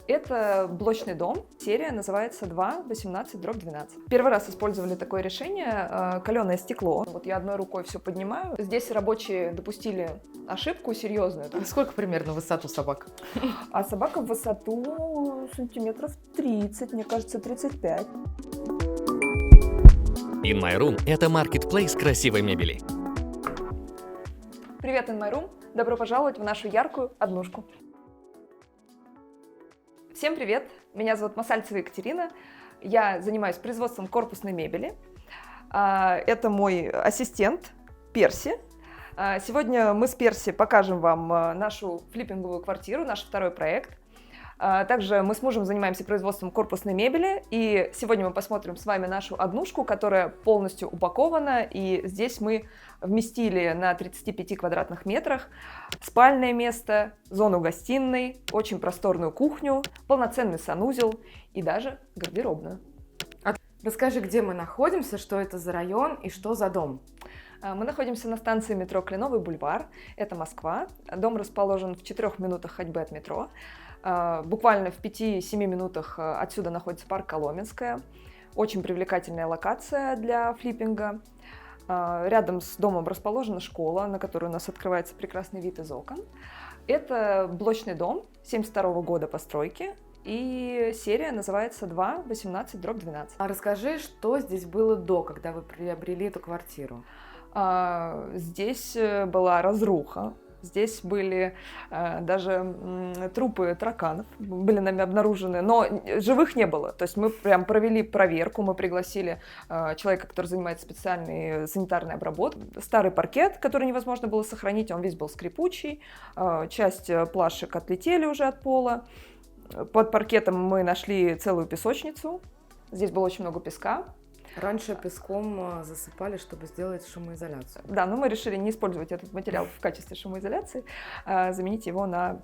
Это блочный дом, серия называется 2-18/12. Первый раз использовали такое решение, каленое стекло. Вот я одной рукой все поднимаю. Здесь рабочие допустили ошибку серьезную. Сколько примерно высоту собак? А собака в высоту сантиметров 30, мне кажется, 35. In My Room – это маркетплейс красивой мебели. Привет, In My Room! Добро пожаловать в нашу яркую однушку. Всем привет! Меня зовут Масальцева Екатерина. Я занимаюсь производством корпусной мебели. Это мой ассистент Перси. Сегодня мы с Перси покажем вам нашу флиппинговую квартиру, наш второй проект. Также мы с мужем занимаемся производством корпусной мебели, и сегодня мы посмотрим с вами нашу однушку, которая полностью упакована, и здесь мы вместили на 35 квадратных метрах спальное место, зону гостиной, очень просторную кухню, полноценный санузел и даже гардеробную. Расскажи, где мы находимся, что это за район и что за дом? Мы находимся на станции метро Кленовый бульвар, это Москва. Дом расположен в 4 минутах ходьбы от метро. Буквально в 5-7 минутах отсюда находится парк Коломенское. Очень привлекательная локация для флиппинга. Рядом с домом расположена школа, на которую у нас открывается прекрасный вид из окон. Это блочный дом 1972 года постройки. И серия называется 2-18/12. А расскажи, что здесь было до, когда вы приобрели эту квартиру? Здесь была разруха. Здесь были даже трупы тараканов, были нами обнаружены, но живых не было. То есть мы прям провели проверку, мы пригласили человека, который занимается специальной санитарной обработкой. Старый паркет, который невозможно было сохранить, он весь был скрипучий, часть плашек отлетели уже от пола. Под паркетом мы нашли целую песочницу, здесь было очень много песка. Раньше песком засыпали, чтобы сделать шумоизоляцию. Да, но мы решили не использовать этот материал в качестве шумоизоляции, заменить его на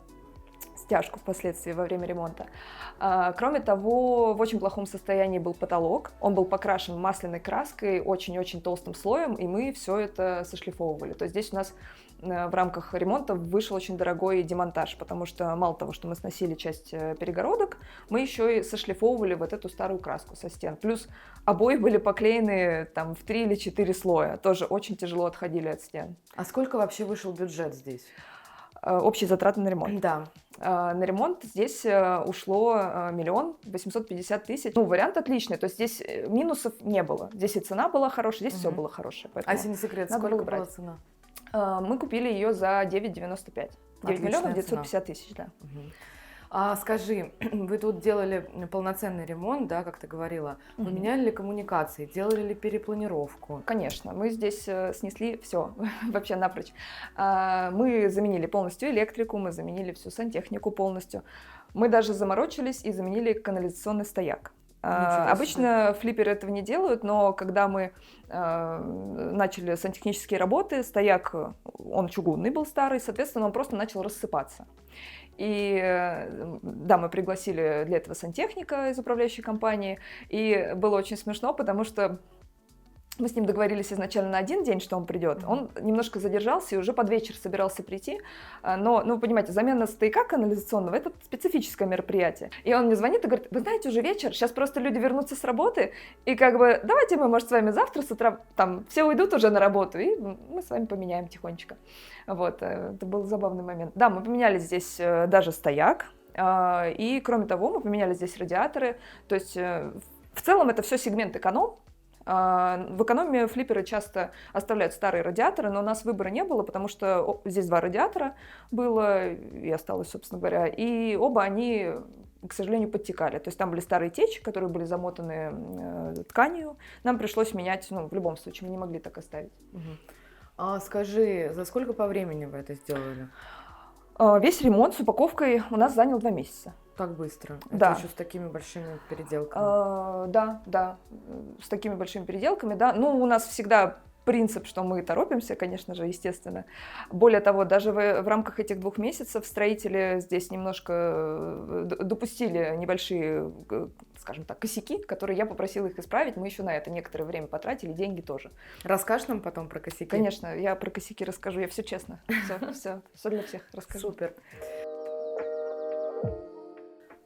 стяжку впоследствии во время ремонта. Кроме того, в очень плохом состоянии был потолок. Он был покрашен масляной краской очень-очень толстым слоем, и мы все это сошлифовывали. То есть здесь у нас в рамках ремонта вышел очень дорогой демонтаж, потому что мало того, что мы сносили часть перегородок, мы еще и сошлифовывали вот эту старую краску со стен. Плюс обои были поклеены там в 3 или 4 слоя. Тоже очень тяжело отходили от стен. А сколько вообще вышел бюджет здесь? Общие затраты на ремонт. Да. На ремонт здесь ушло 1 850 000. Ну, вариант отличный, то есть здесь минусов не было. Здесь и цена была хорошая, здесь все было хорошее. А если не секрет, сколько была цена? Мы купили ее за 9,95. 9 миллионов 950 000, да. А скажи, вы тут делали полноценный ремонт, да, как ты говорила. Вы меняли ли коммуникации, делали ли перепланировку? Конечно, мы здесь снесли все, вообще напрочь. Мы заменили полностью электрику, мы заменили всю сантехнику полностью. Мы даже заморочились и заменили канализационный стояк. Обычно флипперы этого не делают, но когда мы начали сантехнические работы, стояк, он чугунный был старый, соответственно, он просто начал рассыпаться. И да, мы пригласили для этого сантехника из управляющей компании, и было очень смешно, потому что мы с ним договорились изначально на один день, что он придет. Он немножко задержался и уже под вечер собирался прийти. Но, вы понимаете, замена стояка канализационного – это специфическое мероприятие. И он мне звонит и говорит: вы знаете, уже вечер, сейчас просто люди вернутся с работы, и как бы давайте мы, может, с вами завтра с утра, там, все уйдут уже на работу, и мы с вами поменяем тихонечко. Вот, это был забавный момент. Да, мы поменяли здесь даже стояк, и, кроме того, мы поменяли здесь радиаторы. То есть, в целом, это все сегмент эконом. В экономии флипперы часто оставляют старые радиаторы, но у нас выбора не было, потому что здесь 2 радиатора было и осталось, собственно говоря, и оба они, к сожалению, подтекали. То есть там были старые течи, которые были замотаны тканью. Нам пришлось менять, в любом случае, мы не могли так оставить. А скажи, за сколько по времени вы это сделали? Весь ремонт с упаковкой у нас занял 2 месяца. Так быстро? Да. Это еще с такими большими переделками? Да, с такими большими переделками, да. Ну, у нас всегда принцип, что мы торопимся, конечно же, естественно. Более того, даже в рамках этих 2 месяцев строители здесь немножко допустили небольшие, скажем так, косяки, которые я попросила их исправить. Мы еще на это некоторое время потратили, деньги тоже. Расскажешь нам потом про косяки? Конечно, я про косяки расскажу, я все честно, все для всех расскажу. Супер.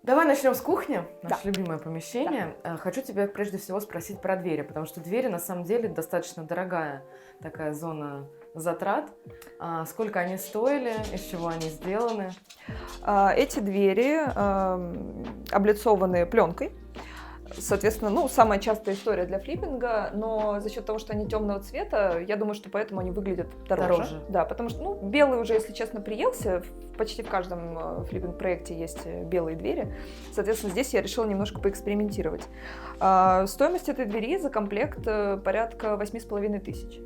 Давай начнем с кухни, Да. наше любимое помещение. Хочу тебя прежде всего спросить про двери, потому что двери на самом деле достаточно дорогая такая зона затрат. Сколько они стоили, из чего они сделаны? Эти двери облицованы пленкой. Соответственно, ну, самая частая история для флиппинга, но за счет того, что они темного цвета, я думаю, что поэтому они выглядят дороже. Да, потому что, ну, белый уже, если честно, приелся. Почти в каждом флиппинг-проекте есть белые двери. Соответственно, здесь я решила немножко поэкспериментировать. Стоимость этой двери за комплект порядка 8500.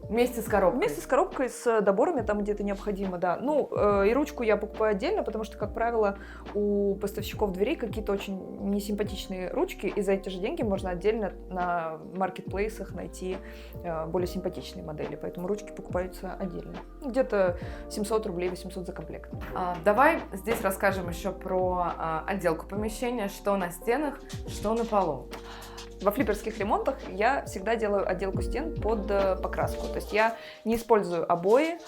Вместе с коробкой? Вместе с коробкой, с доборами, там где-то необходимо, да. Ну, и ручку я покупаю отдельно, потому что, как правило, у поставщиков дверей какие-то очень несимпатичные ручки, и за эти же деньги можно отдельно на маркетплейсах найти более симпатичные модели, поэтому ручки покупаются отдельно. Где-то 700 рублей, 800 за комплект. Давай здесь расскажем еще про отделку помещения, что на стенах, что на полу. Во флипперских ремонтах я всегда делаю отделку стен под покраску. То есть я не использую обои,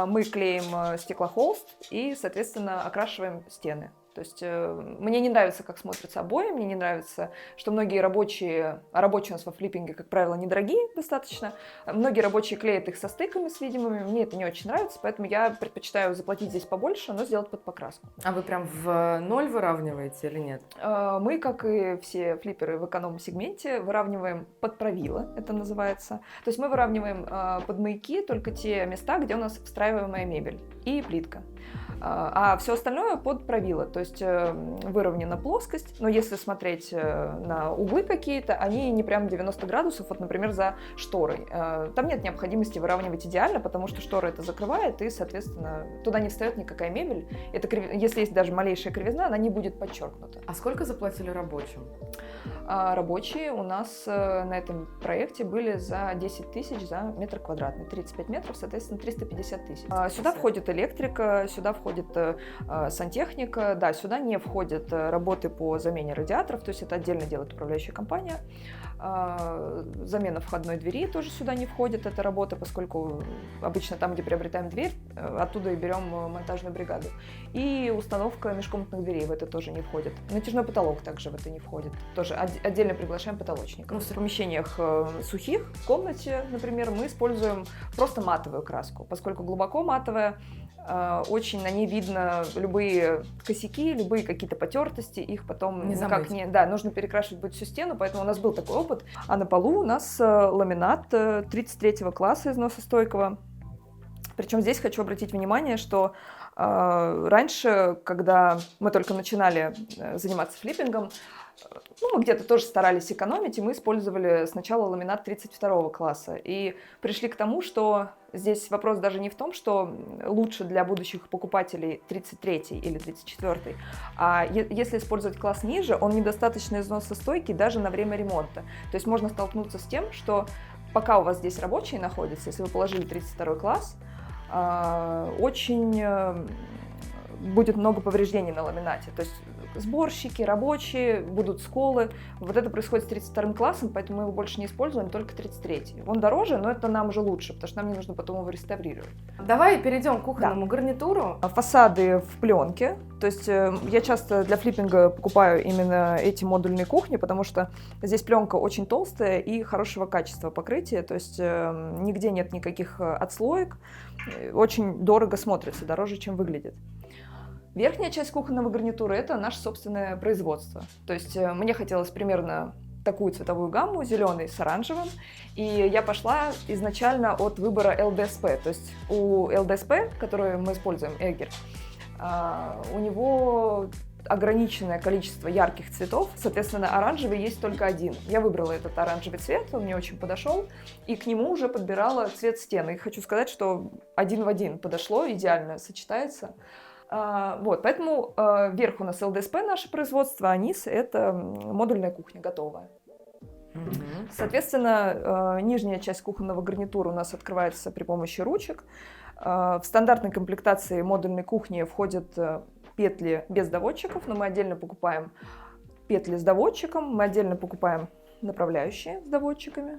мы клеим стеклохолст и, соответственно, окрашиваем стены. То есть мне не нравится, как смотрятся обои, мне не нравится, что многие рабочие, а рабочие у нас во флиппинге, как правило, недорогие достаточно, многие рабочие клеят их со стыками, с видимыми, мне это не очень нравится, поэтому я предпочитаю заплатить здесь побольше, но сделать под покраску. А вы прям в ноль выравниваете или нет? Мы, как и все флипперы в эконом-сегменте, выравниваем под правило, это называется. То есть мы выравниваем под маяки только те места, где у нас встраиваемая мебель и плитка. А все остальное под правило, то есть выровнена плоскость, но если смотреть на углы какие-то, они не прям 90 градусов, вот, например, за шторой. Там нет необходимости выравнивать идеально, потому что штора это закрывает, и, соответственно, туда не встает никакая мебель. Если есть даже малейшая кривизна, она не будет подчеркнута. А сколько заплатили рабочим? Рабочие у нас на этом проекте были за 10 тысяч за метр квадратный, 35 метров, соответственно, 350 тысяч. Сюда входит электрика, сюда входит сантехника, да, сюда не входят работы по замене радиаторов, то есть это отдельно делает управляющая компания. Замена входной двери тоже сюда не входит, эта работа, поскольку обычно там, где приобретаем дверь, оттуда и берем монтажную бригаду. И установка межкомнатных дверей в это тоже не входит. Натяжной потолок также в это не входит. Тоже отдельно приглашаем потолочника. В помещениях сухих, в комнате, например, мы используем просто матовую краску, поскольку глубоко матовая, очень на ней видно любые косяки, любые какие-то потертости, их потом никак не... Да, нужно перекрашивать будет всю стену, поэтому у нас был такой опыт. А на полу у нас ламинат 33 класса износостойкого. Причем здесь хочу обратить внимание, что раньше, когда мы только начинали заниматься флиппингом, ну, мы где-то тоже старались экономить, и мы использовали сначала ламинат 32 класса. И пришли к тому, что здесь вопрос даже не в том, что лучше для будущих покупателей 33 или 34, а если использовать класс ниже, он недостаточно износостойкий даже на время ремонта. То есть можно столкнуться с тем, что пока у вас здесь рабочие находятся, если вы положили 32 класс, очень будет много повреждений на ламинате. То есть сборщики, рабочие, будут сколы. Вот это происходит с 32 классом, поэтому мы его больше не используем, только 33. Он дороже, но это нам уже лучше, потому что нам не нужно потом его реставрировать. Давай перейдем к кухонному гарнитуру. Фасады в пленке. То есть я часто для флиппинга покупаю именно эти модульные кухни, потому что здесь пленка очень толстая и хорошего качества покрытия, то есть нигде нет никаких отслоек. Очень дорого смотрится, дороже, чем выглядит. Верхняя часть кухонного гарнитура – это наше собственное производство. То есть мне хотелось примерно такую цветовую гамму, зеленый с оранжевым, и я пошла изначально от выбора ЛДСП. То есть у ЛДСП, который мы используем, Эггер, у него ограниченное количество ярких цветов, соответственно, оранжевый есть только один. Я выбрала этот оранжевый цвет, он мне очень подошел, и к нему уже подбирала цвет стены. И хочу сказать, что один в один подошло, идеально сочетается. Вот, поэтому вверх у нас ЛДСП наше производство, а низ это модульная кухня готовая. Соответственно, нижняя часть кухонного гарнитура у нас открывается при помощи ручек. В стандартной комплектации модульной кухни входят петли без доводчиков, но мы отдельно покупаем петли с доводчиком, мы отдельно покупаем направляющие с доводчиками.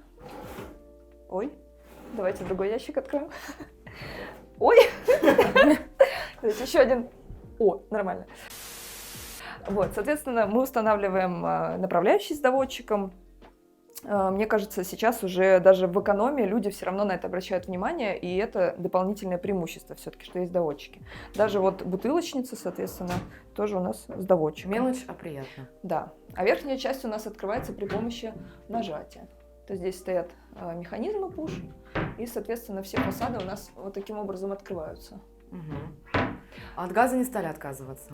Ой, давайте другой ящик откроем. Ой! Еще один. О, нормально. Вот, соответственно, мы устанавливаем направляющий с доводчиком. Мне кажется, сейчас уже даже в экономии люди все равно на это обращают внимание, и это дополнительное преимущество все-таки, что есть доводчики. Даже вот бутылочница, соответственно, тоже у нас с доводчиком. Мелочь, а приятно. Да. А верхняя часть у нас открывается при помощи нажатия. То есть здесь стоят механизмы push, и, соответственно, все фасады у нас вот таким образом открываются. Угу. А от газа не стали отказываться?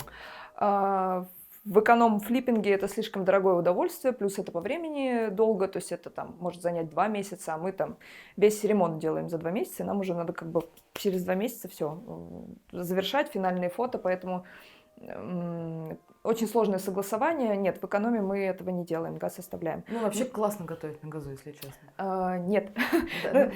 В эконом-флиппинге это слишком дорогое удовольствие, плюс это по времени долго, то есть это там может занять 2 месяца, а мы там весь ремонт делаем за 2 месяца, и нам уже надо как бы через 2 месяца все завершать, финальные фото, поэтому очень сложное согласование. Нет, в экономе мы этого не делаем, газ оставляем. Ну, вообще классно готовить на газу, если честно. Нет.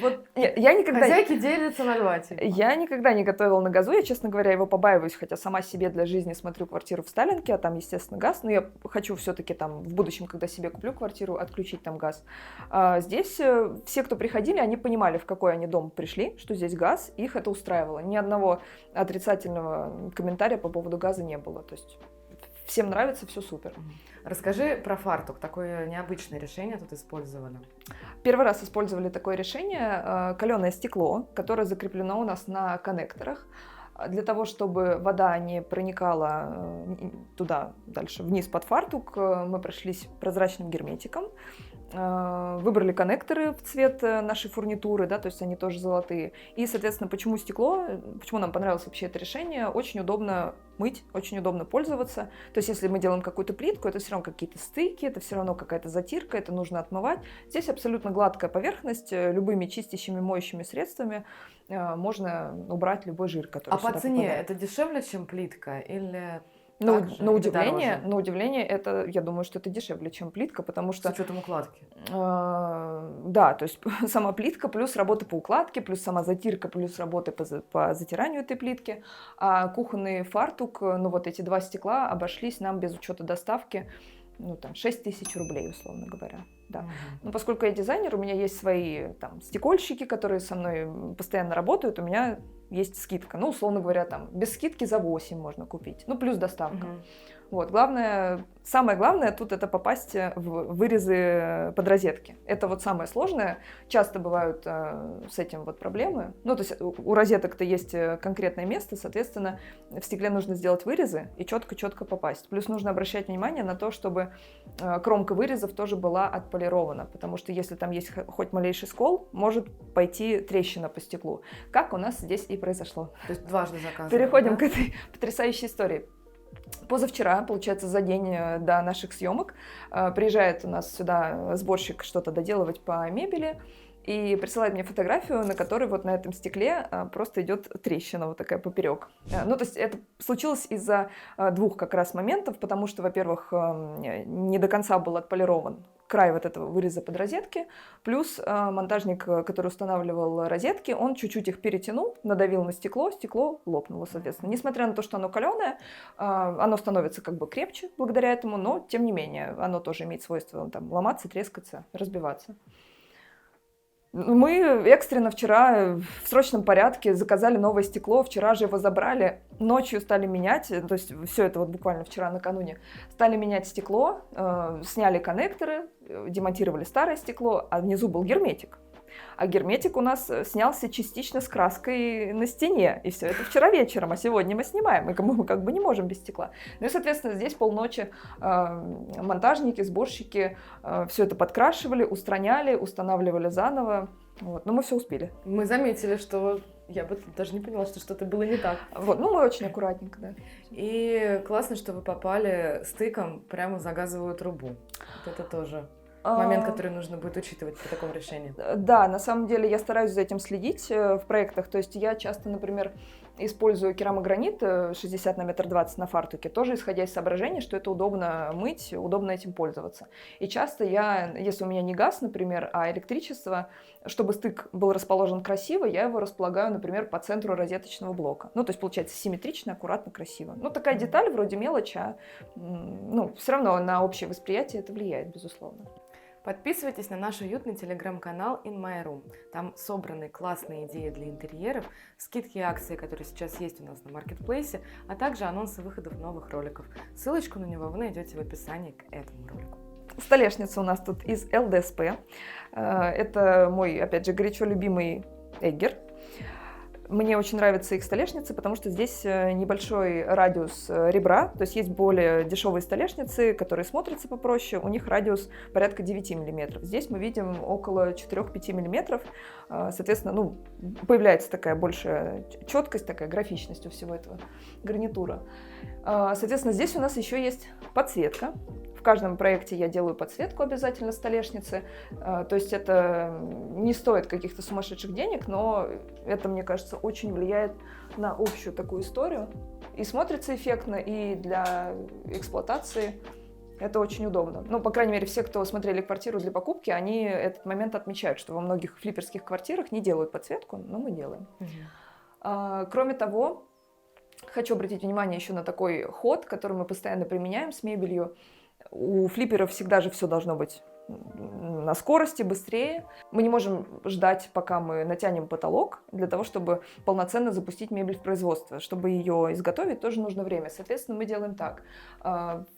Вот Я никогда... хозяйки делятся на два типа. Я никогда не готовила на газу, я, честно говоря, его побаиваюсь, хотя сама себе для жизни смотрю квартиру в Сталинке, а там, естественно, газ, но я хочу все-таки там в будущем, когда себе куплю квартиру, отключить там газ. Здесь все, кто приходили, они понимали, в какой они дом пришли, что здесь газ, их это устраивало. Ни одного отрицательного комментария по поводу газа не было, то есть всем нравится, все супер. Расскажи про фартук. Такое необычное решение тут использовали. Первый раз использовали такое решение, каленое стекло, которое закреплено у нас на коннекторах. Для того, чтобы вода не проникала туда, дальше, вниз под фартук, мы прошлись прозрачным герметиком, выбрали коннекторы в цвет нашей фурнитуры, да, то есть они тоже золотые. И, соответственно, почему стекло, почему нам понравилось вообще это решение, очень удобно мыть, очень удобно пользоваться. То есть если мы делаем какую-то плитку, это все равно какие-то стыки, это все равно какая-то затирка, это нужно отмывать. Здесь абсолютно гладкая поверхность, любыми чистящими, моющими средствами можно убрать любой жир, который сюда по цене попадает. это дешевле, чем плитка? Или На или удивление, это, я думаю, что это дешевле, чем плитка, потому с что... учетом укладки? Да, то есть сама плитка, плюс работа по укладке, плюс сама затирка, плюс работа по затиранию этой плитки. А кухонный фартук, ну вот эти 2 стекла обошлись нам без учета доставки, ну там 6 тысяч рублей, условно говоря. Да. Но поскольку я дизайнер, у меня есть свои там стекольщики, которые со мной постоянно работают, у меня есть скидка. Ну, условно говоря, там без скидки за 8 можно купить. Ну, плюс доставка. Вот. Самое главное тут это попасть в вырезы под розетки. Это вот самое сложное. Часто бывают с этим вот проблемы. Ну, то есть у розеток-то есть конкретное место, соответственно, в стекле нужно сделать вырезы и четко-четко попасть. Плюс нужно обращать внимание на то, чтобы кромка вырезов тоже была отполирована, потому что если там есть хоть малейший скол, может пойти трещина по стеклу. Как у нас здесь и произошло. То есть дважды заказывали. Переходим к этой потрясающей истории. Позавчера, получается, за день до наших съемок, приезжает у нас сюда сборщик что-то доделывать по мебели и присылает мне фотографию, на которой вот на этом стекле просто идет трещина вот такая поперек. Ну, то есть это случилось из-за 2 как раз моментов, потому что, во-первых, не до конца был отполирован край вот этого выреза под розетки, плюс монтажник, который устанавливал розетки, он чуть-чуть их перетянул, надавил на стекло, стекло лопнуло, соответственно. Несмотря на то, что оно каленое, оно становится как бы крепче благодаря этому, но тем не менее оно тоже имеет свойство там ломаться, трескаться, разбиваться. Мы экстренно вчера в срочном порядке заказали новое стекло, вчера же его забрали, ночью стали менять, то есть все это вот буквально вчера накануне, стали менять стекло, сняли коннекторы, демонтировали старое стекло, а внизу был герметик. А герметик у нас снялся частично с краской на стене. И все это вчера вечером, а сегодня мы снимаем. И мы как бы не можем без стекла. Ну и, соответственно, здесь полночи монтажники, сборщики все это подкрашивали, устраняли, устанавливали заново. Вот. Но мы все успели. Мы заметили, что я бы даже не поняла, что что-то было не так. Вот. Ну, мы очень аккуратненько, да. И классно, что вы попали стыком прямо за газовую трубу. Вот это тоже момент, который нужно будет учитывать при таком решении. Да, на самом деле я стараюсь за этим следить в проектах. То есть я часто, например, использую керамогранит 60 на 1,20 м на фартуке, тоже исходя из соображения, что это удобно мыть, удобно этим пользоваться. И часто я, если у меня не газ, например, а электричество, чтобы стык был расположен красиво, я его располагаю, например, по центру розеточного блока. Ну, то есть получается симметрично, аккуратно, красиво. Ну, такая деталь вроде мелочь, а все равно на общее восприятие это влияет, безусловно. Подписывайтесь на наш уютный телеграм-канал In My Room. Там собраны классные идеи для интерьеров, скидки и акции, которые сейчас есть у нас на маркетплейсе, а также анонсы выходов новых роликов. Ссылочку на него вы найдете в описании к этому ролику. Столешница у нас тут из ЛДСП. Это мой, опять же, горячо любимый Эггер. Мне очень нравятся их столешницы, потому что здесь небольшой радиус ребра, то есть более дешевые столешницы, которые смотрятся попроще, у них радиус порядка 9 мм. Здесь мы видим около 4-5 мм, соответственно, появляется такая большая четкость, такая графичность у всего этого гарнитура. Соответственно, здесь у нас еще есть подсветка. В каждом проекте я делаю подсветку обязательно столешницы, то есть это не стоит каких-то сумасшедших денег, но это, мне кажется, очень влияет на общую такую историю. И смотрится эффектно, и для эксплуатации это очень удобно. Ну, по крайней мере, все, кто смотрели квартиру для покупки, они этот момент отмечают, что во многих флипперских квартирах не делают подсветку, но мы делаем. Кроме того, хочу обратить внимание еще на такой ход, который мы постоянно применяем с мебелью. У флипперов всегда же все должно быть на скорости, быстрее. Мы не можем ждать, пока мы натянем потолок, для того, чтобы полноценно запустить мебель в производство. Чтобы ее изготовить, тоже нужно время. Соответственно, мы делаем так.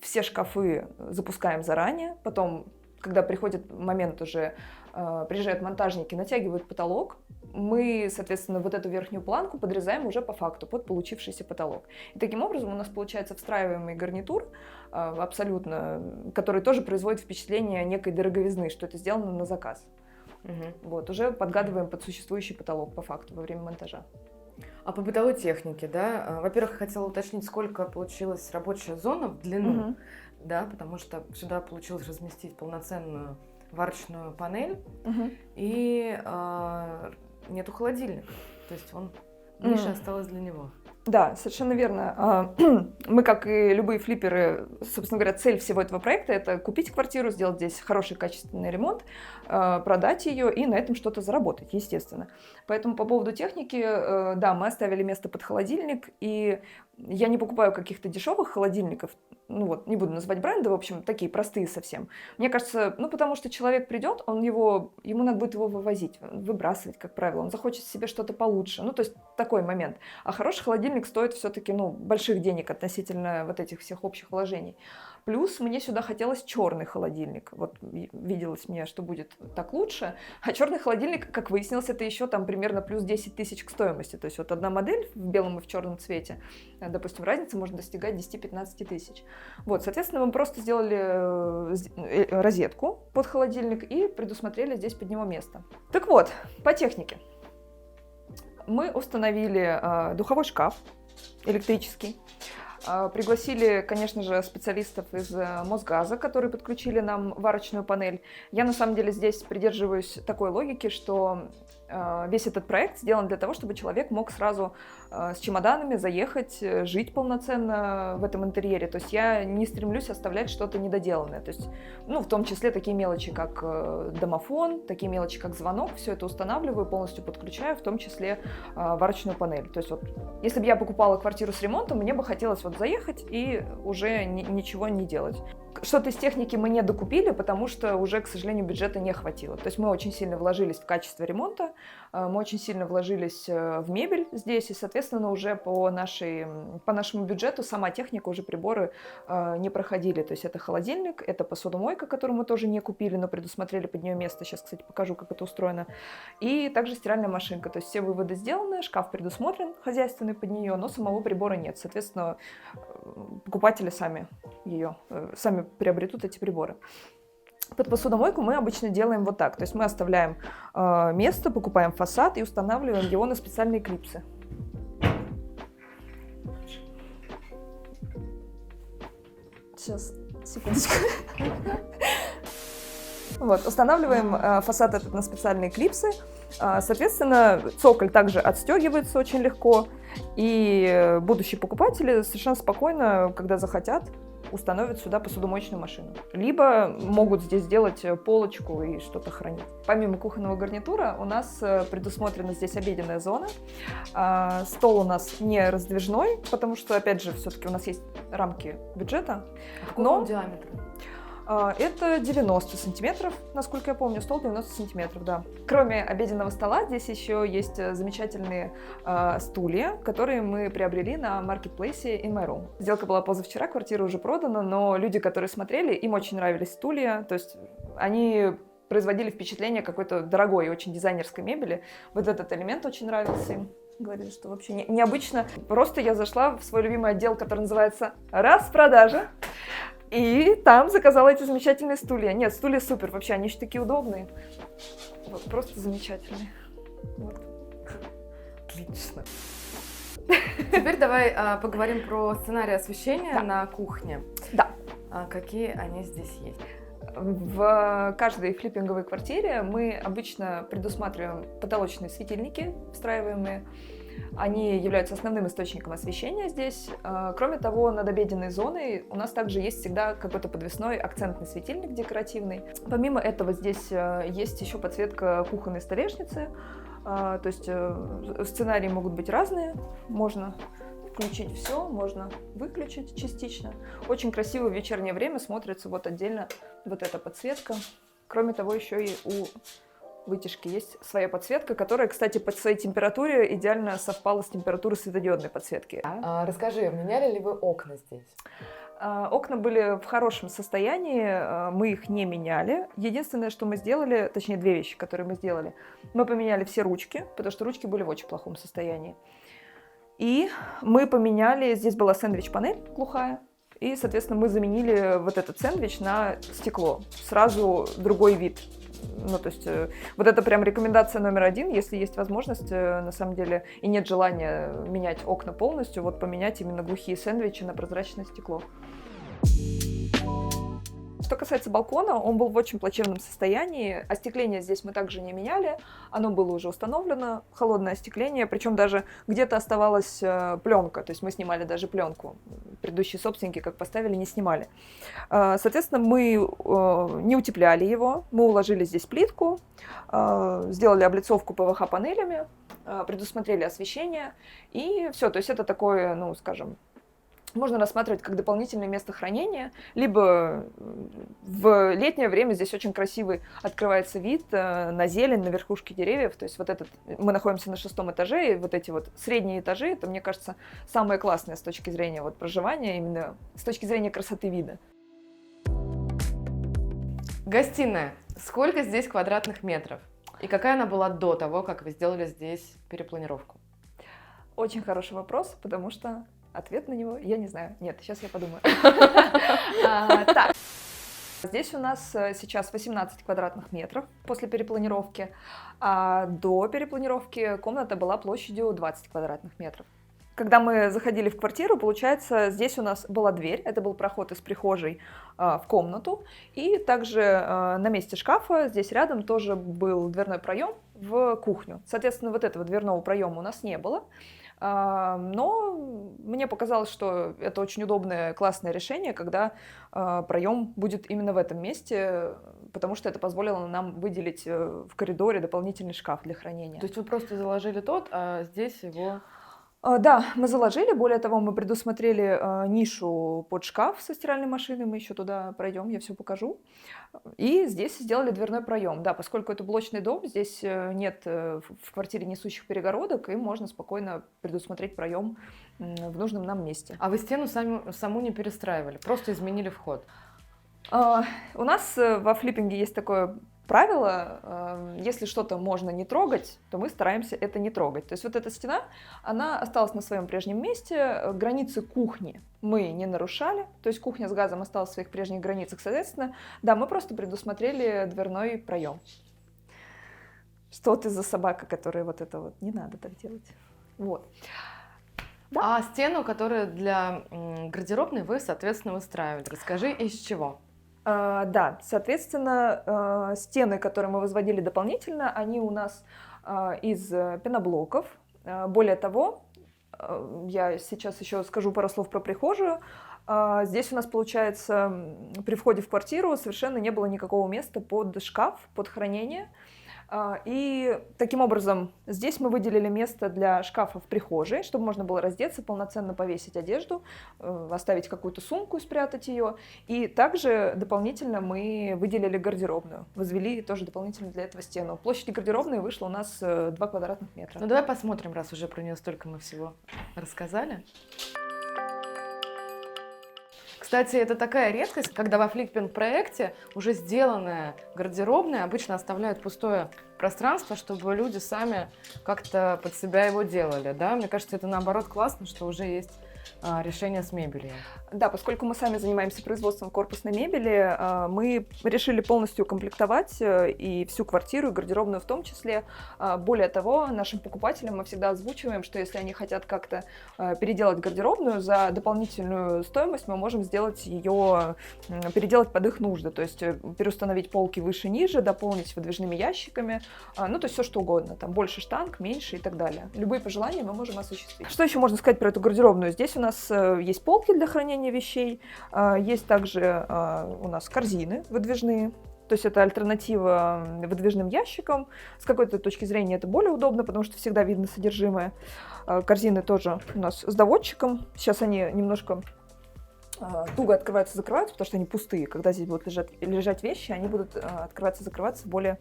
Все шкафы запускаем заранее, потом, когда приходит момент уже, приезжают монтажники, натягивают потолок, мы, соответственно, вот эту верхнюю планку подрезаем уже по факту под получившийся потолок. И таким образом у нас получается встраиваемый гарнитур, абсолютно, который тоже производит впечатление некой дороговизны, что это сделано на заказ. Вот, уже подгадываем под существующий потолок по факту во время монтажа. А по бытовой технике, да, во-первых, хотела уточнить, сколько получилась рабочая зона в длину, да, потому что сюда получилось разместить полноценную варочную панель, и нету холодильника, то есть ниша осталась для него. Да, совершенно верно. Мы, как и любые флипперы, собственно говоря, цель всего этого проекта – это купить квартиру, сделать здесь хороший качественный ремонт, продать ее и на этом что-то заработать, естественно. Поэтому по поводу техники, да, мы оставили место под холодильник, и я не покупаю каких-то дешевых холодильников, ну вот, не буду называть бренды, в общем, такие простые совсем. Мне кажется, потому что человек придет, ему надо будет его вывозить, выбрасывать, как правило, он захочет себе что-то получше, то есть такой момент. А хороший холодильник стоит все-таки, больших денег относительно вот этих всех общих вложений. Плюс мне сюда хотелось черный холодильник. Вот виделось мне, что будет так лучше. А черный холодильник, как выяснилось, это еще там примерно плюс 10 тысяч к стоимости. То есть вот одна модель в белом и в черном цвете, допустим, разница может достигать 10-15 тысяч. Вот, соответственно, мы просто сделали розетку под холодильник и предусмотрели здесь под него место. Так вот, по технике. Мы установили духовой шкаф электрический. Пригласили, конечно же, специалистов из Мосгаза, которые подключили нам варочную панель. Я, на самом деле, здесь придерживаюсь такой логики, что весь этот проект сделан для того, чтобы человек мог сразу с чемоданами заехать, жить полноценно в этом интерьере. То есть я не стремлюсь оставлять что-то недоделанное. То есть, в том числе такие мелочи, как домофон, такие мелочи, как звонок, все это устанавливаю, полностью подключаю, в том числе варочную панель. То есть вот, если бы я покупала квартиру с ремонтом, мне бы хотелось заехать и уже ничего не делать. Что-то из техники мы не докупили, потому что уже, к сожалению, бюджета не хватило. То есть мы очень сильно вложились в качество ремонта, мы очень сильно вложились в мебель здесь, и, соответственно, уже по нашему бюджету сама техника, уже приборы не проходили. То есть это холодильник, это посудомойка, которую мы тоже не купили, но предусмотрели под нее место. Сейчас, кстати, покажу, как это устроено. И также стиральная машинка. То есть все выводы сделаны, шкаф предусмотрен хозяйственный под нее, но самого прибора нет. Соответственно, покупатели сами приобретут эти приборы. Под посудомойку мы обычно делаем вот так. То есть мы оставляем место, покупаем фасад и устанавливаем его на специальные клипсы. Сейчас, секундочку. Вот, устанавливаем фасад этот на специальные клипсы. Соответственно, цоколь также отстегивается очень легко. И будущие покупатели совершенно спокойно, когда захотят, установят сюда посудомоечную машину. Либо могут здесь сделать полочку и что-то хранить. Помимо кухонного гарнитура у нас предусмотрена здесь обеденная зона. Стол у нас не раздвижной, потому что, опять же, все-таки у нас есть рамки бюджета. Какого диаметра? Это 90 сантиметров, насколько я помню, стол 90 сантиметров, да. Кроме обеденного стола, здесь еще есть замечательные стулья, которые мы приобрели на маркетплейсе In My Room. Сделка была позавчера, квартира уже продана, но люди, которые смотрели, им очень нравились стулья, то есть они производили впечатление какой-то дорогой, очень дизайнерской мебели. Вот этот элемент очень нравился им. Говорили, что вообще необычно. Просто я зашла в свой любимый отдел, который называется «Распродажа». И там заказала эти замечательные стулья. Нет, стулья супер, вообще, они еще такие удобные. Вот, просто замечательные. Вот. Отлично. Теперь давай поговорим про сценарий освещения на кухне. Да. Какие они здесь есть? В каждой флиппинговой квартире мы обычно предусматриваем потолочные светильники, встраиваемые. Они являются основным источником освещения здесь. Кроме того, над обеденной зоной у нас также есть всегда какой-то подвесной акцентный светильник декоративный. Помимо этого здесь есть еще подсветка кухонной столешницы. То есть сценарии могут быть разные. Можно включить все, можно выключить частично. Очень красиво в вечернее время смотрится вот отдельно вот эта подсветка. Кроме того, еще и у вытяжки есть своя подсветка, которая, кстати, по своей температуре идеально совпала с температурой светодиодной подсветки. Расскажи, меняли ли вы окна здесь? Окна были в хорошем состоянии, мы их не меняли. Единственное, что мы сделали, точнее, две вещи, которые мы сделали. Мы поменяли все ручки, потому что ручки были в очень плохом состоянии. И мы поменяли, здесь была сэндвич-панель глухая, и, соответственно, мы заменили вот этот сэндвич на стекло. Сразу другой вид. Ну, то есть, вот это прям рекомендация номер один, если есть возможность, на самом деле, и нет желания менять окна полностью, вот поменять именно глухие сэндвичи на прозрачное стекло. Что касается балкона, он был в очень плачевном состоянии. Остекление здесь мы также не меняли. Оно было уже установлено, холодное остекление. Причем даже где-то оставалась пленка. То есть мы снимали даже пленку. Предыдущие собственники, как поставили, не снимали. Соответственно, мы не утепляли его. Мы уложили здесь плитку, сделали облицовку ПВХ-панелями, предусмотрели освещение. И все. То есть это такое, ну, скажем, можно рассматривать как дополнительное место хранения, либо в летнее время здесь очень красивый открывается вид на зелень, на верхушки деревьев. То есть вот этот, мы находимся на 6-м этаже, и вот эти вот средние этажи, это, мне кажется, самое классное с точки зрения вот проживания, именно с точки зрения красоты вида. Гостиная. Сколько здесь квадратных метров? И какая она была до того, как вы сделали здесь перепланировку? Очень хороший вопрос, потому что ответ на него я не знаю. Нет, сейчас я подумаю. Так. Здесь у нас сейчас 18 квадратных метров после перепланировки, а до перепланировки комната была площадью 20 квадратных метров. Когда мы заходили в квартиру, получается, здесь у нас была дверь, это был проход из прихожей в комнату, и также на месте шкафа здесь рядом тоже был дверной проем в кухню. Соответственно, вот этого дверного проема у нас не было. Но мне показалось, что это очень удобное, классное решение, когда проем будет именно в этом месте, потому что это позволило нам выделить в коридоре дополнительный шкаф для хранения. То есть вы просто заложили тот, а здесь его... Да, мы заложили. Более того, мы предусмотрели нишу под шкаф со стиральной машиной. Мы еще туда пройдем, я все покажу. И здесь сделали дверной проем. Да, поскольку это блочный дом, здесь нет в квартире несущих перегородок, и можно спокойно предусмотреть проем в нужном нам месте. А вы стену саму не перестраивали, просто изменили вход? У нас во флиппинге есть такое правило, если что-то можно не трогать, то мы стараемся это не трогать. То есть вот эта стена, она осталась на своем прежнем месте, границы кухни мы не нарушали, то есть кухня с газом осталась в своих прежних границах, соответственно, да, мы просто предусмотрели дверной проем. Что ты за собака, которая вот это вот, не надо так делать. Вот. Да. А стену, которую для гардеробной вы, соответственно, выстраивали, расскажи, из чего? Да, соответственно, стены, которые мы возводили дополнительно, они у нас из пеноблоков. Более того, я сейчас еще скажу пару слов про прихожую. Здесь у нас, получается, при входе в квартиру совершенно не было никакого места под шкаф, под хранение. И таким образом здесь мы выделили место для шкафа в прихожей, чтобы можно было раздеться, полноценно повесить одежду, оставить какую-то сумку и спрятать ее. И также дополнительно мы выделили гардеробную, возвели тоже дополнительно для этого стену. Площадь гардеробной вышла у нас 2 квадратных метра. Ну давай посмотрим, раз уже про нее столько мы всего рассказали. Кстати, это такая редкость, когда во флиппинг-проекте уже сделанная гардеробная обычно оставляют пустое пространство, чтобы люди сами как-то под себя его делали, да? Мне кажется, это наоборот классно, что уже есть решение с мебелью. Да, поскольку мы сами занимаемся производством корпусной мебели, мы решили полностью укомплектовать и всю квартиру, и гардеробную в том числе. Более того, нашим покупателям мы всегда озвучиваем, что если они хотят как-то переделать гардеробную, за дополнительную стоимость мы можем сделать ее, переделать под их нужды, то есть переустановить полки выше-ниже, дополнить выдвижными ящиками, ну то есть все что угодно, там больше штанг, меньше и так далее. Любые пожелания мы можем осуществить. Что еще можно сказать про эту гардеробную? Здесь у нас есть полки для хранения вещей, есть также у нас корзины выдвижные, то есть это альтернатива выдвижным ящикам. С какой-то точки зрения это более удобно, потому что всегда видно содержимое. Корзины тоже у нас с доводчиком. Сейчас они немножко туго открываются, закрываются, потому что они пустые. Когда здесь будут лежать вещи, они будут открываться, закрываться более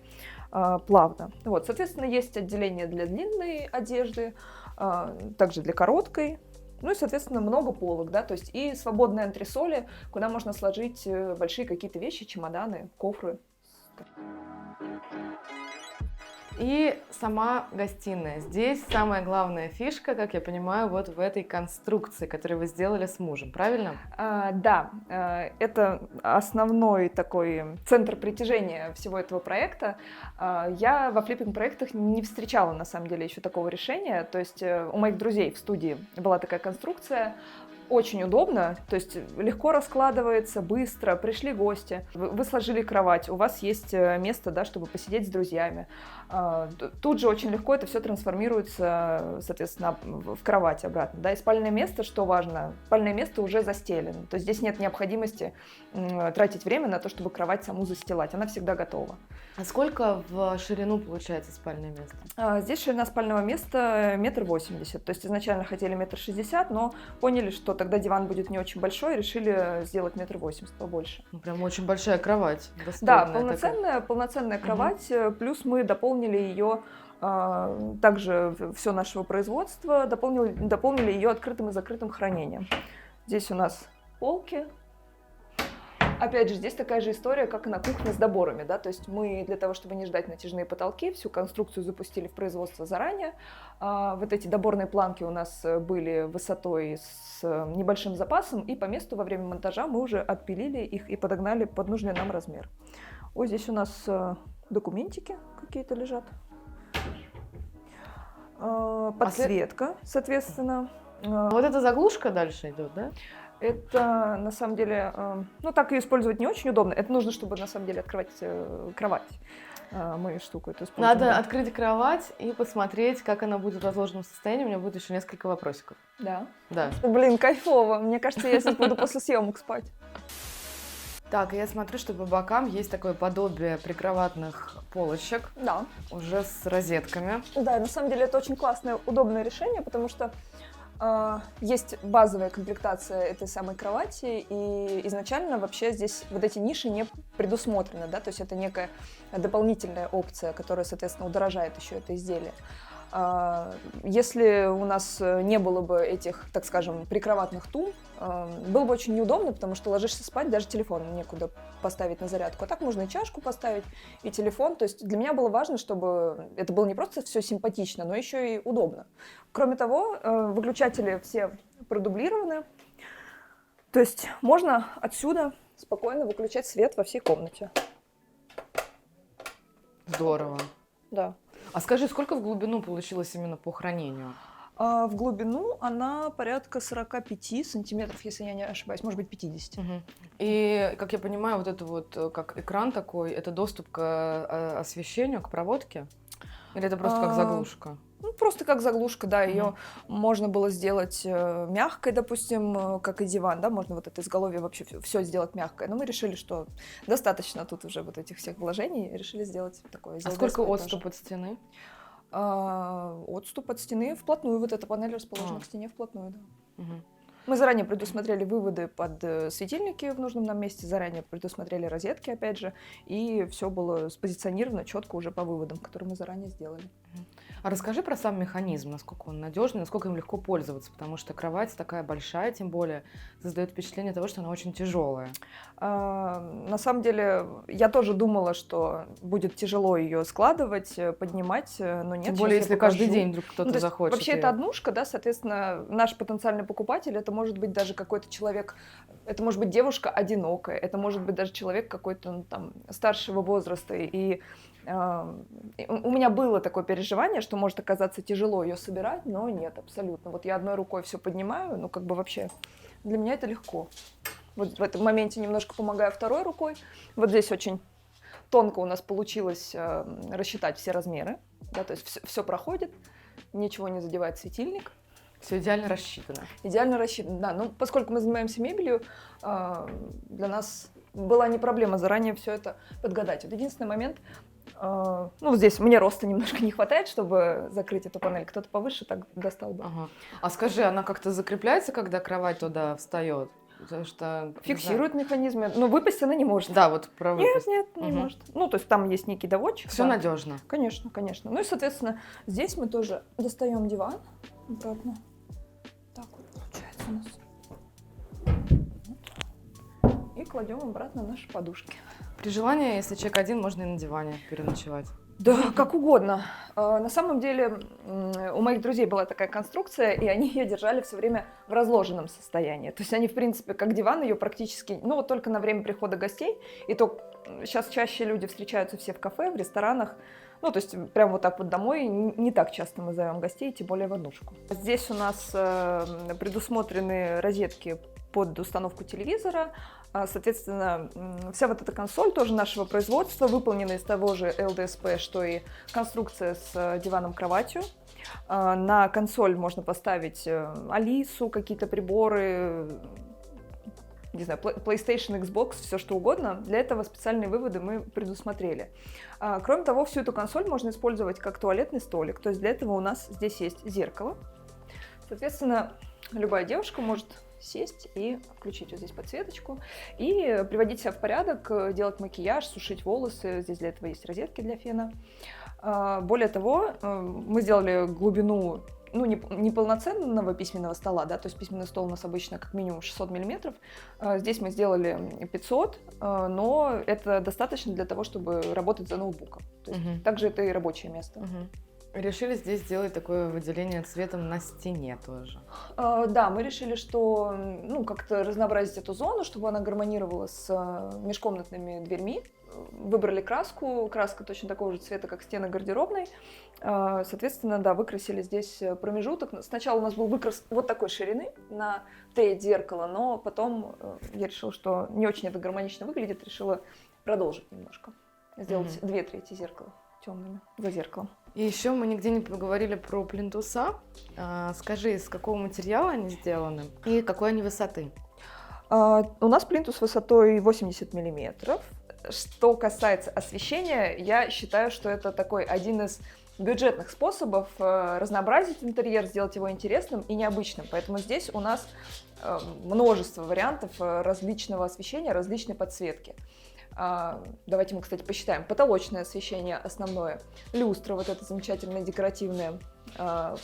плавно. Вот, соответственно, есть отделение для длинной одежды, также для короткой. Ну и, соответственно, много полок, да, то есть и свободные антресоли, куда можно сложить большие какие-то вещи, чемоданы, кофры. И сама гостиная. Здесь самая главная фишка, как я понимаю, вот в этой конструкции, которую вы сделали с мужем, правильно? Да, это основной такой центр притяжения всего этого проекта. Я во флиппинг-проектах не встречала, на самом деле, еще такого решения. То есть у моих друзей в студии была такая конструкция. Очень удобно, то есть легко раскладывается, быстро, пришли гости, вы сложили кровать, у вас есть место, да, чтобы посидеть с друзьями. Тут же очень легко это все трансформируется, соответственно, в кровать обратно. Да, и спальное место, что важно, спальное место уже застелено, то есть здесь нет необходимости тратить время на то, чтобы кровать саму застилать, она всегда готова. А сколько в ширину получается спальное место? Здесь ширина спального места 1,80 м, то есть изначально хотели 1,60 м, но поняли, что тогда диван будет не очень большой, решили сделать 1,80 м побольше. Ну, прям очень большая кровать. Да, полноценная кровать, плюс мы дополнили ее, также все нашего производства, дополнили ее открытым и закрытым хранением. Здесь у нас полки. Опять же, здесь такая же история, как и на кухне с доборами, да, то есть мы для того, чтобы не ждать натяжные потолки, всю конструкцию запустили в производство заранее. Вот эти доборные планки у нас были высотой с небольшим запасом, и по месту во время монтажа мы уже отпилили их и подогнали под нужный нам размер. Ой, здесь у нас документики какие-то лежат. Подсветка, соответственно. Вот эта заглушка дальше идет, да? Это, на самом деле, ну, так ее использовать не очень удобно. Это нужно, чтобы, на самом деле, открывать кровать. Мы штуку эту используем. Надо открыть кровать и посмотреть, как она будет в разложенном состоянии. У меня будет еще несколько вопросиков. Да. Да. Блин, кайфово. Мне кажется, я здесь буду после съемок спать. Так, я смотрю, что по бокам есть такое подобие прикроватных полочек. Да. Уже с розетками. Да, на самом деле это очень классное, удобное решение, потому что есть базовая комплектация этой самой кровати, и изначально вообще здесь вот эти ниши не предусмотрены, да, то есть это некая дополнительная опция, которая, соответственно, удорожает еще это изделие. Если у нас не было бы этих, так скажем, прикроватных тумб, было бы очень неудобно, потому что ложишься спать, даже телефон некуда поставить на зарядку. А так можно и чашку поставить, и телефон. То есть для меня было важно, чтобы это было не просто все симпатично, но еще и удобно. Кроме того, выключатели все продублированы. То есть можно отсюда спокойно выключать свет во всей комнате. Здорово. Да. А скажи, сколько в глубину получилось именно по хранению? В глубину она порядка 45 сантиметров, если я не ошибаюсь, может быть 50. Угу. И, как я понимаю, вот это вот как экран такой, это доступ к освещению, к проводке? Или это просто как заглушка? Ну, просто как заглушка, да, ее можно было сделать мягкой, допустим, как и диван, да, можно вот это изголовье вообще все сделать мягкое. Но мы решили, что достаточно тут уже вот этих всех вложений, и решили сделать такое. А сколько отступ от стены? Отступ от стены вплотную, вот эта панель расположена к стене вплотную, да. Мгм. Мы заранее предусмотрели выводы под светильники в нужном нам месте, заранее предусмотрели розетки, опять же, и все было спозиционировано четко уже по выводам, которые мы заранее сделали. А расскажи про сам механизм, насколько он надежный, насколько им легко пользоваться, потому что кровать такая большая, тем более, создает впечатление того, что она очень тяжелая. На самом деле, я тоже думала, что будет тяжело ее складывать, поднимать, но нет. Тем более, Щас я если каждый покажу. день вдруг кто-то Ну, то есть захочет. вообще это однушка, да, соответственно, наш потенциальный покупатель, это может быть даже какой-то человек, это может быть девушка одинокая, это может быть даже человек какой-то там старшего возраста. И у меня было такое переживание, что может оказаться тяжело ее собирать, но нет, абсолютно. Вот я одной рукой все поднимаю, ну как бы вообще для меня это легко. Вот в этом моменте немножко помогаю второй рукой. Вот здесь очень тонко у нас получилось рассчитать все размеры, да, то есть все проходит, ничего не задевает светильник. Все идеально рассчитано. Идеально рассчитано, да. Ну, поскольку мы занимаемся мебелью, для нас была не проблема заранее все это подгадать. Вот единственный момент, ну, вот здесь мне роста немножко не хватает, чтобы закрыть эту панель. Кто-то повыше так достал бы. Ага. А скажи, она как-то закрепляется, когда кровать туда встает? Потому что... Фиксирует механизмы, но выпасть она не может. Да, вот про выпуск. Нет, не может. Ну, то есть там есть некий доводчик. Все да. надежно. Конечно, конечно. Ну и, соответственно, здесь мы тоже достаем диван обратно. Так вот получается у нас. И кладем обратно наши подушки. При желании, если человек один, можно и на диване переночевать. Да, как угодно. На самом деле у моих друзей была такая конструкция, и они ее держали все время в разложенном состоянии. То есть они, в принципе, как диван ее практически, ну вот только на время прихода гостей, и то сейчас чаще люди встречаются все в кафе, в ресторанах, ну то есть прям вот так вот домой не так часто мы зовем гостей, тем более в однушку. Здесь у нас предусмотрены розетки под установку телевизора. Соответственно, вся вот эта консоль тоже нашего производства, выполнена из того же ЛДСП, что и конструкция с диваном-кроватью. На консоль можно поставить Алису, какие-то приборы, не знаю, PlayStation, Xbox, все что угодно. Для этого специальные выводы мы предусмотрели. Кроме того, всю эту консоль можно использовать как туалетный столик. То есть для этого у нас здесь есть зеркало. Соответственно, любая девушка может сесть и включить вот здесь подсветочку и приводить себя в порядок, делать макияж, сушить волосы. Здесь для этого есть розетки для фена. Более того, мы сделали глубину, ну, не полноценного письменного стола, да, то есть письменный стол у нас обычно как минимум 600 мм. Здесь мы сделали 500, но это достаточно для того, чтобы работать за ноутбуком. То есть также это и рабочее место. Решили здесь сделать такое выделение цветом на стене тоже. Да, мы решили, что ну, как-то разнообразить эту зону, чтобы она гармонировала с межкомнатными дверьми. Выбрали краску, краска точно такого же цвета, как стены гардеробной. Соответственно, да, выкрасили здесь промежуток. Сначала у нас был выкрас вот такой ширины на треть зеркала, но потом я решила, что не очень это гармонично выглядит, решила продолжить немножко, сделать 2/3 зеркала темными за зеркалом. И еще мы нигде не поговорили про плинтуса. Скажи, из какого материала они сделаны и какой они высоты? У нас плинтус высотой 80 мм. Что касается освещения, я считаю, что это такой один из бюджетных способов разнообразить интерьер, сделать его интересным и необычным. Поэтому здесь у нас множество вариантов различного освещения, различной подсветки. Давайте мы, кстати, посчитаем. Потолочное освещение основное, люстра вот эта замечательная декоративная,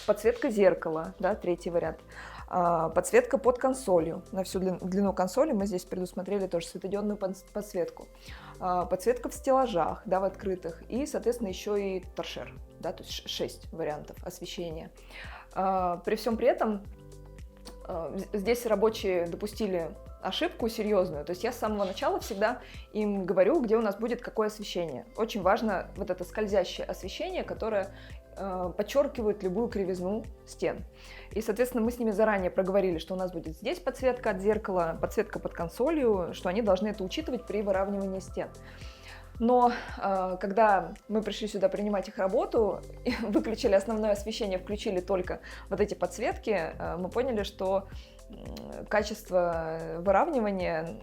подсветка зеркала, да, третий вариант, подсветка под консолью. На всю длину консоли мы здесь предусмотрели тоже светодиодную подсветку. Подсветка в стеллажах, да, в открытых, и, соответственно, еще и торшер, да, то есть 6 вариантов освещения. При всем при этом здесь рабочие допустили ошибку серьезную. То есть я с самого начала всегда им говорю, где у нас будет какое освещение. Очень важно вот это скользящее освещение, которое подчеркивает любую кривизну стен. И, соответственно, мы с ними заранее проговорили, что у нас будет здесь подсветка от зеркала, подсветка под консолью, что они должны это учитывать при выравнивании стен. Но когда мы пришли сюда принимать их работу, выключили основное освещение, включили только вот эти подсветки, мы поняли, что качество выравнивания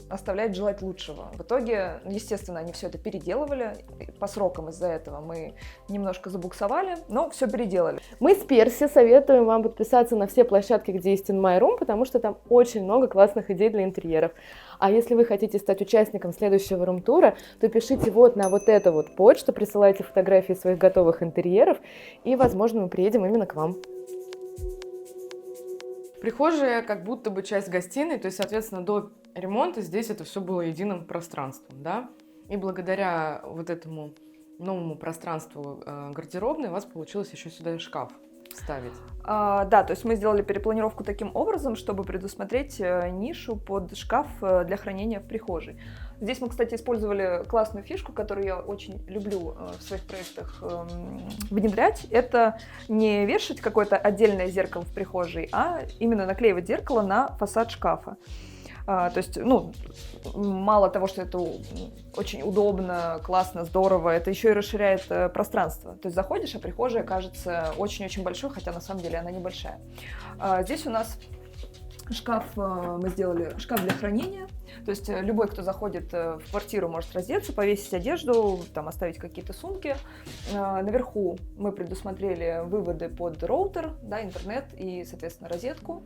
оставляет желать лучшего. В итоге, естественно, они все это переделывали. По срокам из-за этого мы немножко забуксовали, но все переделали. Мы с Перси советуем вам подписаться на все площадки, где есть In My Room, потому что там очень много классных идей для интерьеров. А если вы хотите стать участником следующего рум-тура, то пишите вот на вот эту вот почту, присылайте фотографии своих готовых интерьеров, и, возможно, мы приедем именно к вам. Прихожая как будто бы часть гостиной, то есть, соответственно, до ремонта здесь это все было единым пространством, да? И благодаря вот этому новому пространству гардеробной у вас получилось еще сюда и шкаф вставить. Да, то есть мы сделали перепланировку таким образом, чтобы предусмотреть нишу под шкаф для хранения в прихожей. Здесь мы, кстати, использовали классную фишку, которую я очень люблю в своих проектах внедрять. Это не вешать какое-то отдельное зеркало в прихожей, а именно наклеивать зеркало на фасад шкафа. То есть, мало того, что это очень удобно, классно, здорово, это еще и расширяет пространство. То есть заходишь, а прихожая кажется очень-очень большой, хотя на самом деле она небольшая. Здесь у нас шкаф, мы сделали шкаф для хранения. То есть любой, кто заходит в квартиру, может раздеться, повесить одежду, там, оставить какие-то сумки. Наверху мы предусмотрели выводы под роутер, да, интернет и, соответственно, розетку.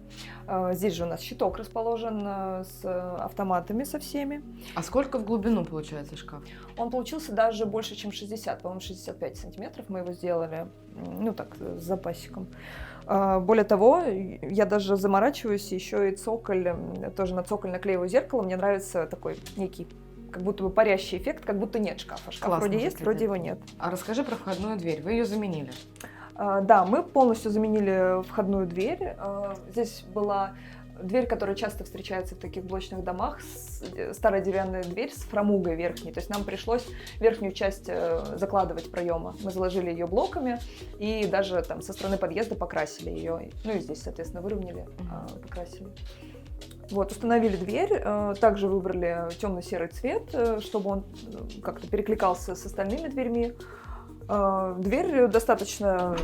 Здесь же у нас щиток расположен с автоматами со всеми. А сколько в глубину получается шкаф? Он получился даже больше, чем 60, по-моему, 65 сантиметров мы его сделали, с запасиком. Более того, я даже заморачиваюсь, еще и цоколь, тоже на цоколь наклеиваю зеркало. Мне нравится такой некий, как будто бы парящий эффект, как будто нет шкафа. Шкаф Классно вроде есть, выглядит. вроде его нет. А расскажи про входную дверь. Вы ее заменили? Да, мы полностью заменили входную дверь. Здесь была дверь, которая часто встречается в таких блочных домах, старая деревянная дверь с фрамугой верхней. То есть нам пришлось верхнюю часть закладывать проема. Мы заложили ее блоками и даже там со стороны подъезда покрасили ее. Ну и здесь, соответственно, выровняли, покрасили. Вот, установили дверь, также выбрали темно-серый цвет, чтобы он как-то перекликался с остальными дверьми. Дверь достаточно...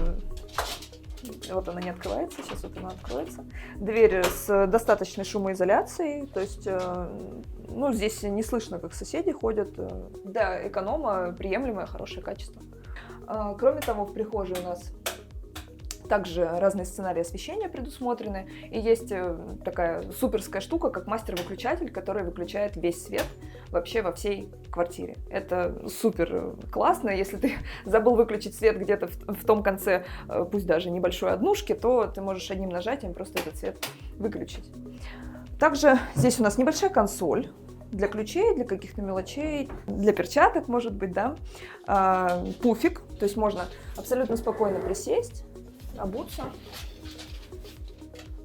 Вот она не открывается, сейчас вот она откроется. Дверь с достаточной шумоизоляцией, то есть, здесь не слышно, как соседи ходят. Для эконома приемлемое, хорошее качество. Кроме того, в прихожей у нас также разные сценарии освещения предусмотрены. И есть такая суперская штука, как мастер-выключатель, который выключает весь свет вообще во всей квартире. Это супер классно. Если ты забыл выключить свет где-то в том конце, пусть даже небольшой однушки, то ты можешь одним нажатием просто этот свет выключить. Также здесь у нас небольшая консоль для ключей, для каких-то мелочей, для перчаток, может быть, да. Пуфик, то есть можно абсолютно спокойно присесть, обуться,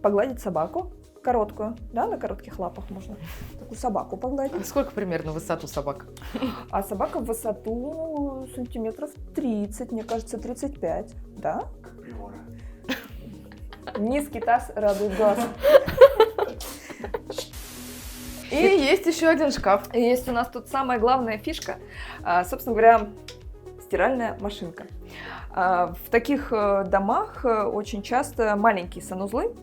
погладить собаку короткую, да, на коротких лапах можно такую собаку погладить. Сколько примерно высоту собак? А собака в высоту сантиметров 30, мне кажется, 35, да? Каприора. Низкий таз радует глаз. И есть еще один шкаф. И есть у нас тут самая главная фишка, собственно говоря, стиральная машинка. В таких домах очень часто маленькие санузлы,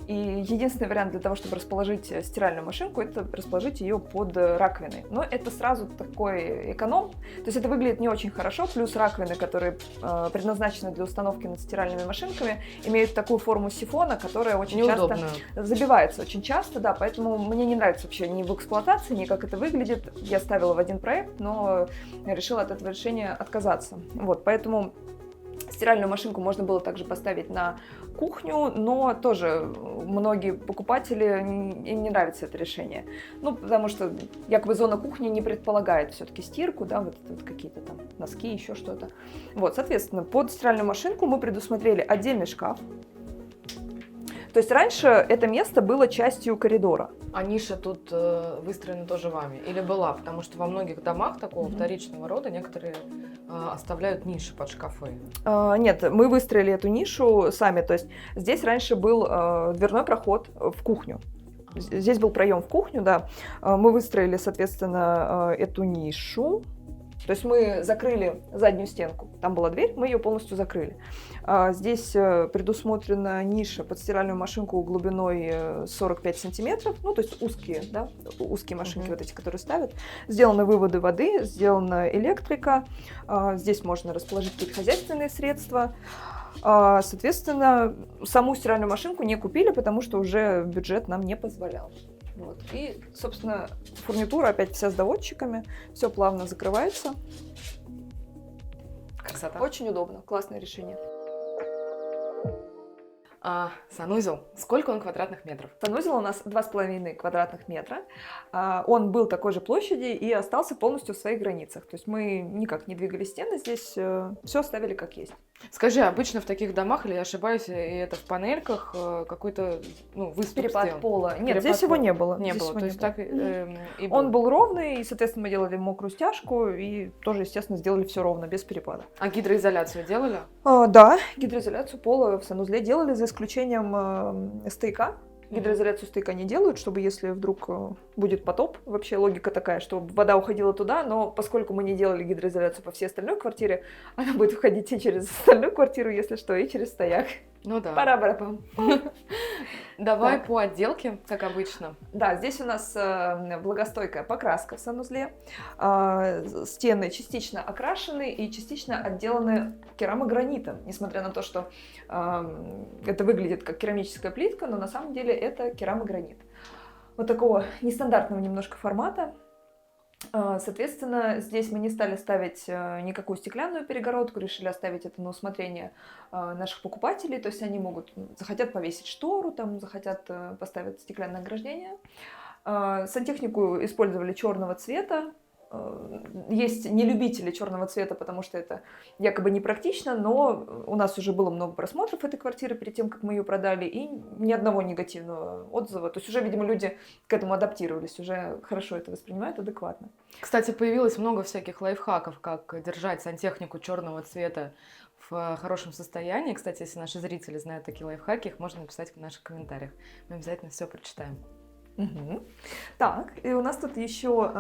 и единственный вариант для того, чтобы расположить стиральную машинку, это расположить ее под раковиной. Но это сразу такой эконом, то есть это выглядит не очень хорошо, плюс раковины, которые предназначены для установки над стиральными машинками, имеют такую форму сифона, которая очень часто забивается очень часто, да, поэтому мне не нравится вообще ни в эксплуатации, ни как это выглядит. Я ставила в один проект, но решила от этого решения отказаться. Вот, поэтому стиральную машинку можно было также поставить на кухню, но тоже многие покупатели, им не нравится это решение. Потому что якобы зона кухни не предполагает все-таки стирку, да, вот какие-то там носки, еще что-то. Вот, соответственно, под стиральную машинку мы предусмотрели отдельный шкаф. То есть раньше это место было частью коридора. А ниша тут выстроена тоже вами? Или была? Потому что во многих домах такого вторичного рода некоторые оставляют ниши под шкафы. Нет, мы выстроили эту нишу сами. То есть здесь раньше был дверной проход в кухню. Здесь был проем в кухню, да. Мы выстроили, соответственно, эту нишу. То есть мы закрыли заднюю стенку. Там была дверь, мы ее полностью закрыли. Здесь предусмотрена ниша под стиральную машинку глубиной 45 сантиметров. Ну, то есть узкие, да, узкие машинки вот эти, которые ставят. Сделаны выводы воды, сделана электрика. Здесь можно расположить какие-то хозяйственные средства. Соответственно, саму стиральную машинку не купили, потому что уже бюджет нам не позволял. Вот. И, собственно, фурнитура опять вся с доводчиками, все плавно закрывается. Красота. Очень удобно, классное решение. Санузел. Сколько он квадратных метров? Санузел у нас 2,5 квадратных метра. Он был такой же площади и остался полностью в своих границах. То есть мы никак не двигали стены здесь, все оставили как есть. Скажи, обычно в таких домах, или я ошибаюсь, и это в панельках какой-то, выступ Перепад сделан? пола. Нет, Перепад здесь его пола. не было. Не Здесь было, его то не есть было. так и был. Он был ровный, и, соответственно, мы делали мокрую стяжку и тоже, естественно, сделали все ровно, без перепада. А гидроизоляцию делали? Да, гидроизоляцию пола в санузле делали, за исключением стояка. Гидроизоляцию стояка не делают, чтобы если вдруг будет потоп, вообще логика такая, что вода уходила туда, но поскольку мы не делали гидроизоляцию по всей остальной квартире, она будет уходить и через остальную квартиру, если что, и через стояк. Ну да. Пара-пара-пам. Давай Так. по отделке, как обычно. Да, здесь у нас влагостойкая покраска в санузле. Стены частично окрашены и частично отделаны керамогранитом, несмотря на то, что это выглядит как керамическая плитка, но на самом деле это керамогранит. Вот такого нестандартного немножко формата. Соответственно, здесь мы не стали ставить никакую стеклянную перегородку, решили оставить это на усмотрение наших покупателей, то есть они захотят повесить штору, там, захотят поставить стеклянное ограждение. Сантехнику использовали черного цвета. Есть нелюбители черного цвета, потому что это якобы непрактично, но у нас уже было много просмотров этой квартиры перед тем, как мы ее продали, и ни одного негативного отзыва. То есть уже, видимо, люди к этому адаптировались, уже хорошо это воспринимают, адекватно. Кстати, появилось много всяких лайфхаков, как держать сантехнику черного цвета в хорошем состоянии. Кстати, если наши зрители знают такие лайфхаки, их можно написать в наших комментариях. Мы обязательно все прочитаем. Угу. Так, и у нас тут еще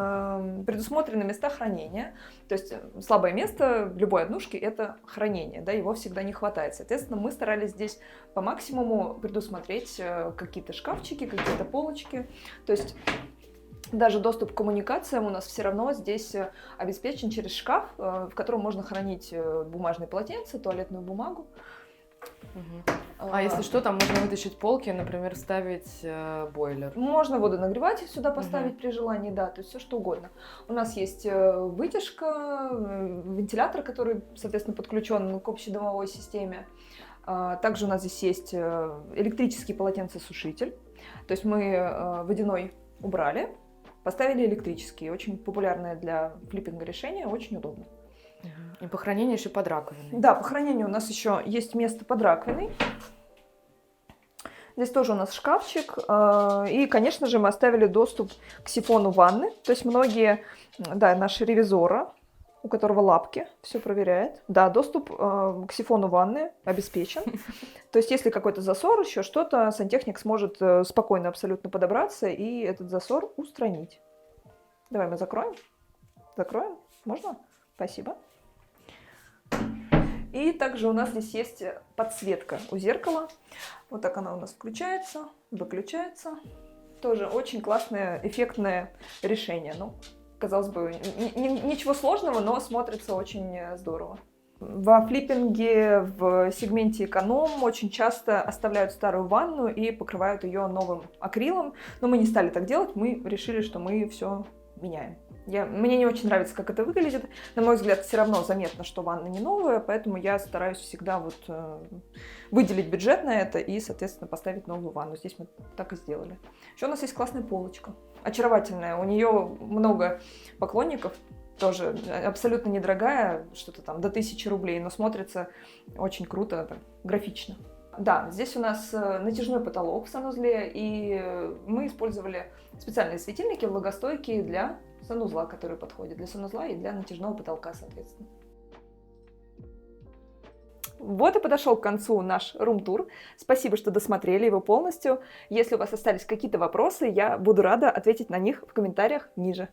предусмотрены места хранения. То есть слабое место любой однушки – это хранение, да, его всегда не хватает. Соответственно, мы старались здесь по максимуму предусмотреть какие-то шкафчики, какие-то полочки. То есть даже доступ к коммуникациям у нас все равно здесь обеспечен через шкаф, в котором можно хранить бумажные полотенца, туалетную бумагу. А если что, там можно вытащить полки, например, вставить бойлер. Можно водонагреватель сюда поставить при желании, да, то есть все что угодно. У нас есть вытяжка, вентилятор, который, соответственно, подключен к общедомовой системе. Также у нас здесь есть электрический полотенцесушитель. То есть мы водяной убрали, поставили электрический. Очень популярное для флиппинга решение, очень удобно. И по хранению еще под раковиной. Да, по хранению у нас еще есть место под раковиной. Здесь тоже у нас шкафчик. И, конечно же, мы оставили доступ к сифону ванны. То есть многие, да, наши ревизоры, у которого лапки, все проверяет. Да, доступ к сифону ванны обеспечен. То есть если какой-то засор, еще что-то, сантехник сможет спокойно абсолютно подобраться и этот засор устранить. Давай мы закроем. Закроем? Можно? Спасибо. И также у нас здесь есть подсветка у зеркала. Вот так она у нас включается, выключается. Тоже очень классное, эффектное решение. Ну, казалось бы, ничего сложного, но смотрится очень здорово. Во флиппинге в сегменте эконом очень часто оставляют старую ванну и покрывают ее новым акрилом. Но мы не стали так делать, мы решили, что мы все меняем. Мне не очень нравится, как это выглядит. На мой взгляд, все равно заметно, что ванна не новая, поэтому я стараюсь всегда выделить бюджет на это и, соответственно, поставить новую ванну. Здесь мы так и сделали. Еще у нас есть классная полочка, очаровательная. У нее много поклонников, тоже абсолютно недорогая, что-то там до 1000 рублей, но смотрится очень круто, так, графично. Да, здесь у нас натяжной потолок в санузле, и мы использовали специальные светильники влагостойкие для санузла, которые подходят для санузла и для натяжного потолка, соответственно. Вот и подошел к концу наш рум-тур. Спасибо, что досмотрели его полностью. Если у вас остались какие-то вопросы, я буду рада ответить на них в комментариях ниже.